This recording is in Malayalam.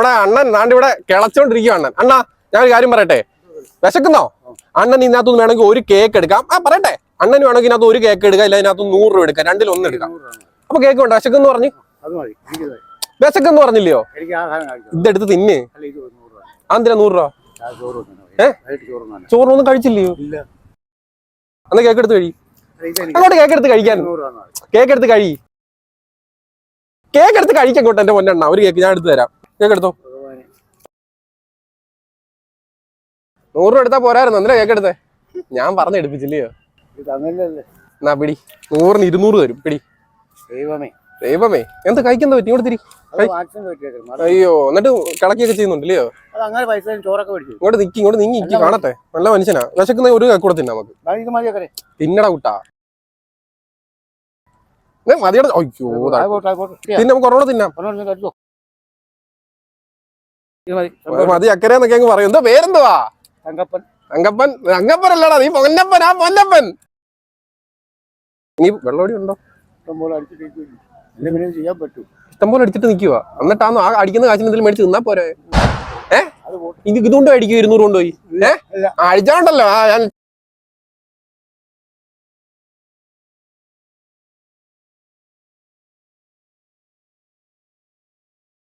ഇവിടെ അണ്ണൻ നാണ്ട് ഇവിടെ കിളച്ചോണ്ടിരിക്കുക അണ്ണൻ. അണ്ണാ ഞാൻ ഒരു കാര്യം പറയട്ടെ, വിശക്കുന്നോ? അണ്ണൻ ഇതിനകത്തുനിന്ന് വേണമെങ്കിൽ ഒരു കേക്ക് എടുക്കാം. പറയട്ടെ, അണ്ണന് വേണമെങ്കിൽ ഇതിനകത്ത് ഒരു കേക്ക് എടുക്കാം, ഇല്ല ഇതിനകത്ത് 100 രൂപ എടുക്കാം, രണ്ടിൽ ഒന്ന് എടുക്കാം. അപ്പൊ കേക്ക് വേണ്ട, വിശക്കെന്ന് പറഞ്ഞു. വിശക്കെന്ന് പറഞ്ഞില്ലയോ? ഇതെടുത്ത് തിന്ന്. അതെന്തിനാ 100 രൂപ? ചോറൊന്നും കഴിച്ചില്ലയോ? അന്ന് കേക്ക് എടുത്ത് കഴി. അങ്ങോട്ട് കേക്ക് എടുത്ത് കഴിക്കാൻ. കേക്ക് എടുത്ത് കഴി. കേക്ക് എടുത്ത് കഴിക്കങ്ങോട്ട് എന്റെ പൊന്നെണ്ണ. ഒരു കേക്ക് ഞാൻ എടുത്തു തരാം. കേക്ക് എടുത്തോ. 100 രൂപ എടുത്താ പോരായിരുന്നു. എന്തിനാ കേക്ക് എടുത്തേ? ഞാൻ പറഞ്ഞെടുപ്പിച്ചില്ലയോ? എന്നാ പിടി. 100-ന് 200 തരും. പിടി. ദൈവമേ, എന്ത് കഴിക്കുന്ന പറ്റി? ഇങ്ങോട്ട് തിരി. അയ്യോ, എന്നിട്ട് കളക്കിയൊക്കെ ചെയ്യുന്നുണ്ടല്ലയോ? ഇങ്ങോട്ട് നിക്കി, ഇങ്ങോട്ട് നീങ്ങി എനിക്ക് കാണട്ടെ. നല്ല മനുഷ്യനാ. വിശക്കുന്ന ഒരു കേക്ക് കൂടെ തിന്നാ നമുക്ക്. തിന്നട കുട്ടാ. മതിയുടെ. അയ്യോ, പിന്നെ നമുക്ക് ഒരെണ്ണം തിന്നാം. മതി അക്കരെന്നൊക്കെ അങ്ങ് പറയും. എന്തോ പേരെന്തുവാ? തങ്കപ്പൻ. തങ്കപ്പൻ അല്ലടാ, നീ പൊന്നപ്പൻ. ആ പൊന്നപ്പൻ. നീ വെള്ളോടി ഉണ്ടോ? ഇഷ്ടംപോലെ അടിച്ചിട്ട് നിൽക്കുക. എന്നിട്ടാന്ന് ആ അടിക്കുന്ന കാശിന് എന്തെങ്കിലും മേടിച്ച് തിന്നാ പോരെ? ഇതുകൊണ്ട് അടിക്കും 200 കൊണ്ടുപോയി. അടിച്ചോണ്ടല്ലോ ഞാൻ